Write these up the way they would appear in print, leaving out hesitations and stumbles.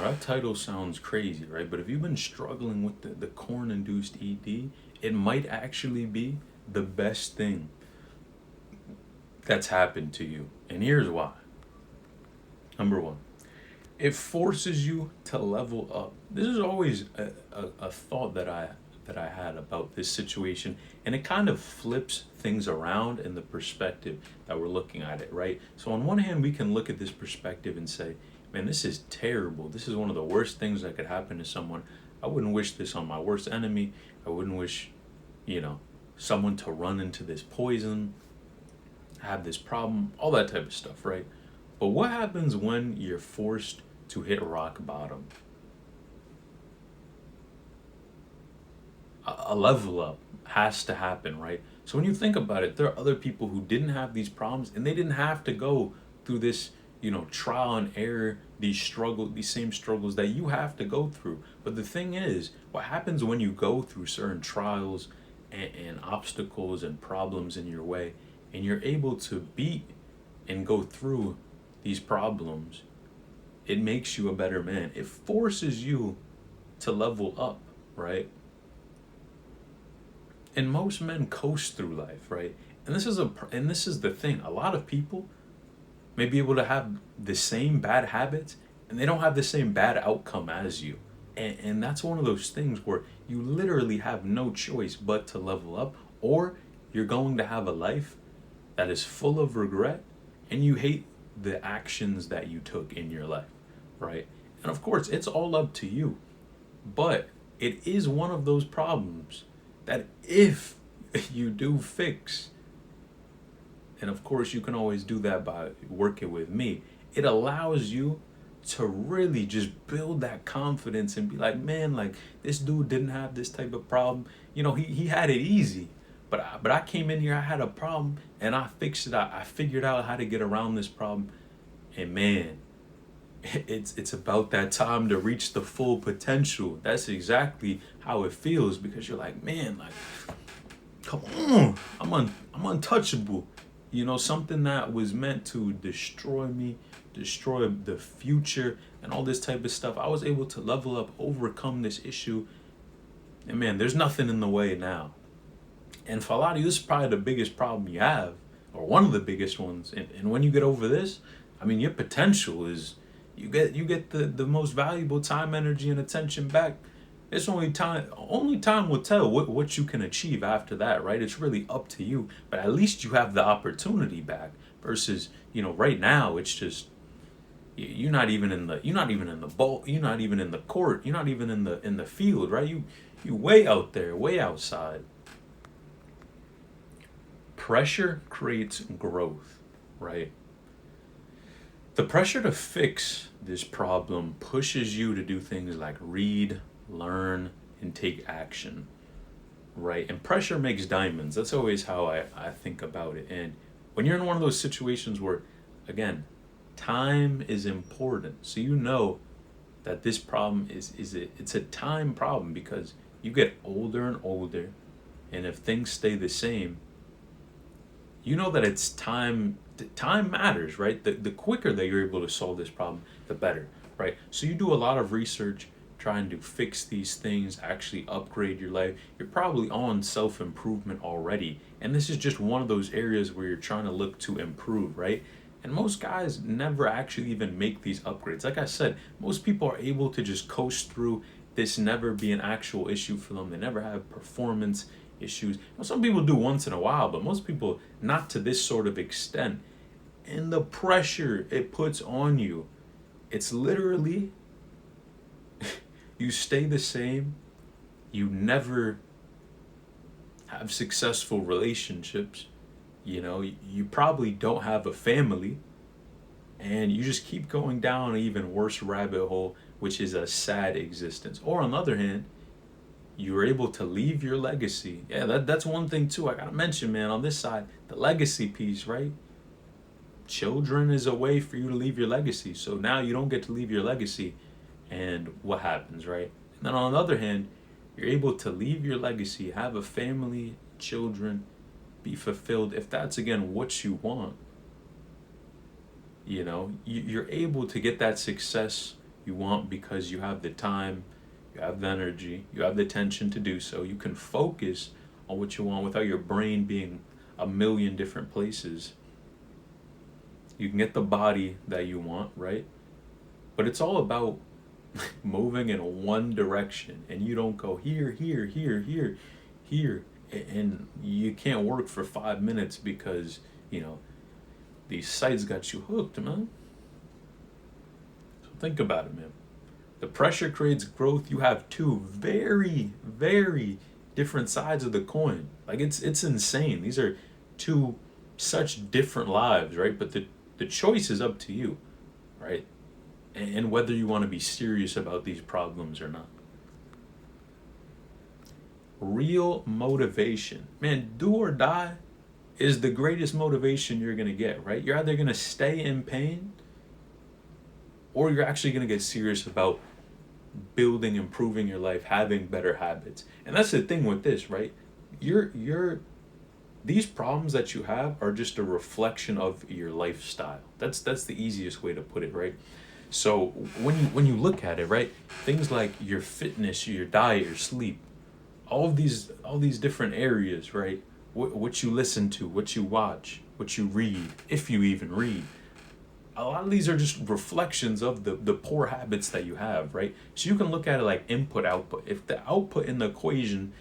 that title sounds crazy, right? But if you've been struggling with the corn induced ED, it might actually be the best thing that's happened to you. And here's why. Number one, it forces you to level up. This is always a thought that I had about this situation, and it kind of flips things around in the perspective that we're looking at it, right? So on one hand, we can look at this perspective and say, man, this is terrible. This is one of the worst things that could happen to someone. I wouldn't wish this on my worst enemy. I wouldn't wish, you know, someone to run into this poison, have this problem, all that type of stuff, right? But what happens when you're forced to hit rock bottom? A level up has to happen, right? So when you think about it, there are other people who didn't have these problems and they didn't have to go through this, trial and error, these same struggles that you have to go through. But the thing is, what happens when you go through certain trials and obstacles and problems in your way, and you're able to beat and go through these problems, it makes you a better man. It forces you to level up, right? And most men coast through life, right? And this is the thing. A lot of people may be able to have the same bad habits and they don't have the same bad outcome as you. And that's one of those things where you literally have no choice but to level up, or you're going to have a life that is full of regret and you hate the actions that you took in your life, right? And of course, it's all up to you. But it is one of those problems that if you do fix, and of course you can always do that by working with me, it allows you to really just build that confidence and be like, man, like this dude didn't have this type of problem. He had it easy. But I came in here, I had a problem and I fixed it. I figured out how to get around this problem. And man, it's about that time to reach the full potential. That's exactly how it feels, because you're like, man, like, come on, I'm untouchable. Something that was meant to destroy me, destroy the future, and all this type of stuff. I was able to level up, overcome this issue, and man, there's nothing in the way now. And for a lot of you, this is probably the biggest problem you have, or one of the biggest ones. And when you get over this, I mean, your potential is you get the most valuable time, energy, and attention back. It's only time will tell what you can achieve after that, right? It's really up to you. But at least you have the opportunity back versus, right now it's just you're not even in the bowl, you're not even in the court, you're not even in the field, right? You way out there, way outside. Pressure creates growth, right? The pressure to fix this problem pushes you to do things like read, learn, and take action, right? And pressure makes diamonds. That's always how I think about it. And when you're in one of those situations where, again, time is important, so that this problem it's a time problem, because you get older and older, and if things stay the same, you know that it's time. Time matters, right? The quicker that you're able to solve this problem, the better, right? So you do a lot of research trying to fix these things, actually upgrade your life. You're probably on self improvement already, and this is just one of those areas where you're trying to look to improve, right? And most guys never actually even make these upgrades. Like I said, most people are able to just coast through this, never be an actual issue for them. They never have performance issues. Some people do once in a while, but most people not to this sort of extent. And the pressure it puts on you, it's literally you stay the same, you never have successful relationships, you probably don't have a family, and you just keep going down an even worse rabbit hole, which is a sad existence. Or on the other hand, you're able to leave your legacy. Yeah, that's one thing too I gotta mention, man, on this side, the legacy piece, right? Children is a way for you to leave your legacy. So now you don't get to leave your legacy, and what happens, right? And then on the other hand, you're able to leave your legacy, have a family, children, be fulfilled, if that's again what you want. You're able to get that success you want because you have the time, you have the energy, you have the attention to do so. You can focus on what you want without your brain being a million different places. You can get the body that you want, right? But it's all about moving in one direction, and you don't go here, here, here, here, here, and you can't work for 5 minutes because, these sites got you hooked, man. So think about it, man. The pressure creates growth. You have two very, very different sides of the coin. Like it's insane. These are two such different lives, right? But the choice is up to you, right? And whether you want to be serious about these problems or not. Real motivation, man, do or die is the greatest motivation you're going to get, right? You're either going to stay in pain or you're actually going to get serious about building, improving your life, having better habits. And that's the thing with this, right? These problems that you have are just a reflection of your lifestyle. That's the easiest way to put it, right? So when you look at it, right, things like your fitness, your diet, your sleep, all these different areas, right? What you listen to, what you watch, what you read, if you even read. A lot of these are just reflections of the poor habits that you have, right? So you can look at it like input output. If the output in the equation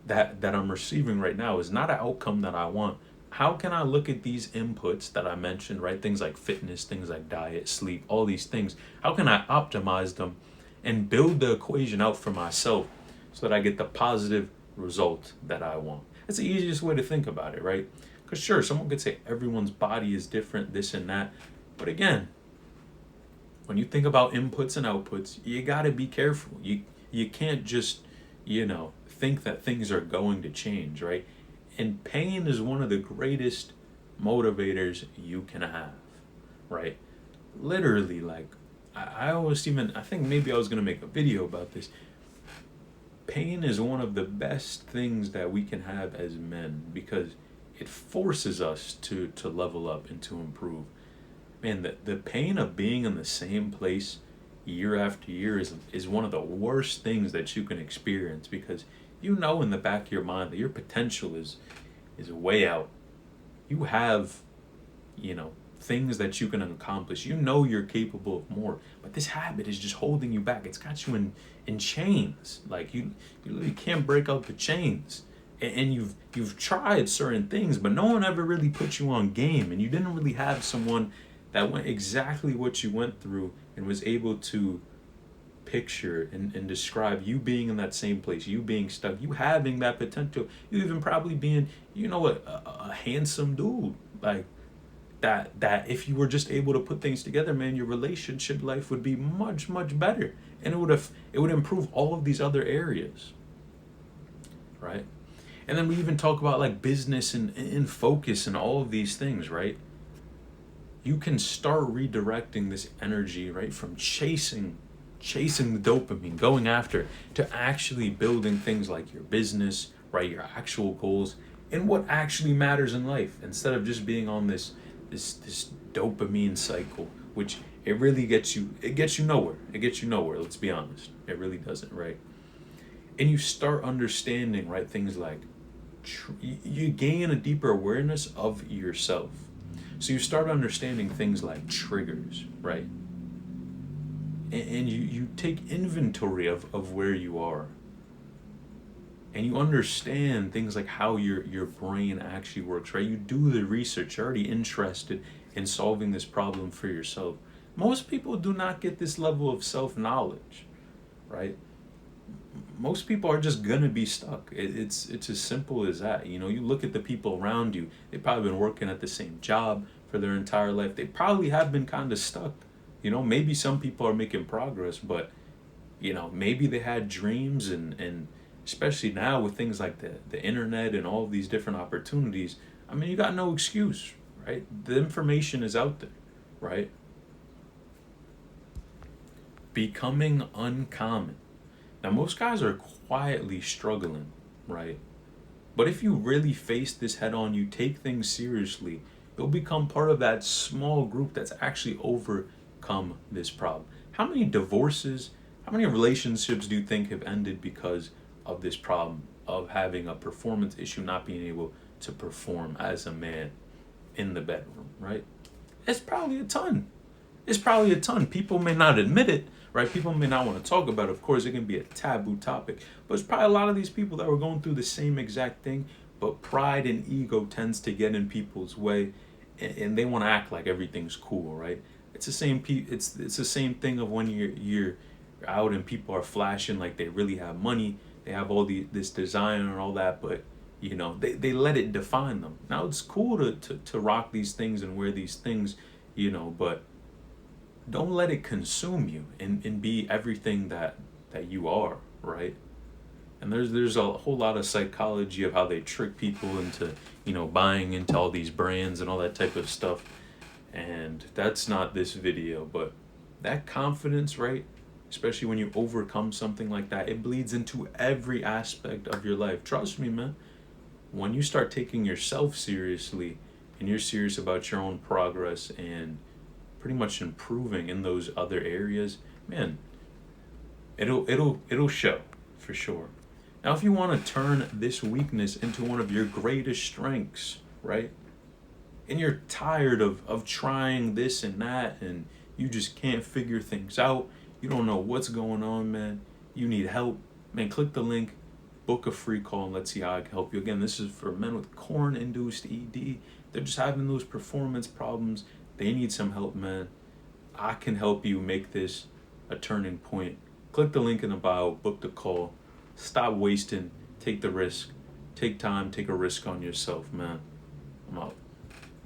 that I'm receiving right now is not an outcome that I want, how can I look at these inputs that I mentioned, right? Things like fitness, things like diet, sleep, all these things. How can I optimize them and build the equation out for myself so that I get the positive result that I want? That's the easiest way to think about it, right? Because sure, someone could say everyone's body is different, this and that. But again, when you think about inputs and outputs, you got to be careful. You can't just, think that things are going to change, right? And pain is one of the greatest motivators you can have, right? Literally, like, I think maybe I was going to make a video about this. Pain is one of the best things that we can have as men because it forces us to level up and to improve. Man, the pain of being in the same place year after year is one of the worst things that you can experience because in the back of your mind that your potential is way out. You have, things that you can accomplish. You're capable of more, but this habit is just holding you back. It's got you in chains. Like you literally can't break out the chains. And you've tried certain things, but no one ever really put you on game, and you didn't really have someone that went exactly what you went through and was able to picture and describe you being in that same place, you being stuck, you having that potential, you even probably being, a handsome dude. Like that if you were just able to put things together, man, your relationship life would be much, much better. And it would improve all of these other areas. Right? And then we even talk about like business and focus and all of these things, right? You can start redirecting this energy, right, from chasing the dopamine, going after, to actually building things like your business, right, your actual goals, and what actually matters in life, instead of just being on this dopamine cycle, which it gets you nowhere. It gets you nowhere, let's be honest. It really doesn't, right? And you start understanding, right, things like you gain a deeper awareness of yourself. So you start understanding things like triggers, right? And you take inventory of where you are. And you understand things like how your brain actually works, right? You do the research. You're already interested in solving this problem for yourself. Most people do not get this level of self-knowledge, right? Most people are just gonna be stuck. It's as simple as that. You look at the people around you, they've probably been working at the same job for their entire life. They probably have been kind of stuck. Maybe some people are making progress, but maybe they had dreams, and especially now with things like the internet and all of these different opportunities, I mean, you got no excuse, right? The information is out there, right? Becoming uncommon. Now, most guys are quietly struggling, right? But if you really face this head on, you take things seriously, you'll become part of that small group that's actually overcome this problem. How many divorces, how many relationships do you think have ended because of this problem of having a performance issue, not being able to perform as a man in the bedroom, right? It's probably a ton. It's probably a ton. People may not admit it, right? People may not want to talk about it. Of course, it can be a taboo topic, but it's probably a lot of these people that were going through the same exact thing, but pride and ego tends to get in people's way, and they want to act like everything's cool, right? It's the same. It's the same thing of when you're out and people are flashing like they really have money, they have all this design and all that, but they let it define them. Now it's cool to rock these things and wear these things, but don't let it consume you and be everything that you are, right? And there's a whole lot of psychology of how they trick people into buying into all these brands and all that type of stuff. And that's not this video, but that confidence, right? Especially when you overcome something like that, it bleeds into every aspect of your life. Trust me, man. When you start taking yourself seriously and you're serious about your own progress and pretty much improving in those other areas, man, it'll show for sure. Now, if you want to turn this weakness into one of your greatest strengths, right? And you're tired of trying this and that, and you just can't figure things out, you don't know what's going on, man, you need help, man, click the link, book a free call, and let's see how I can help you. Again, this is for men with corn-induced ED. They're just having those performance problems. They need some help, man. I can help you make this a turning point. Click the link in the bio, book the call. Stop wasting, take the risk. Take time, take a risk on yourself, man. I'm out.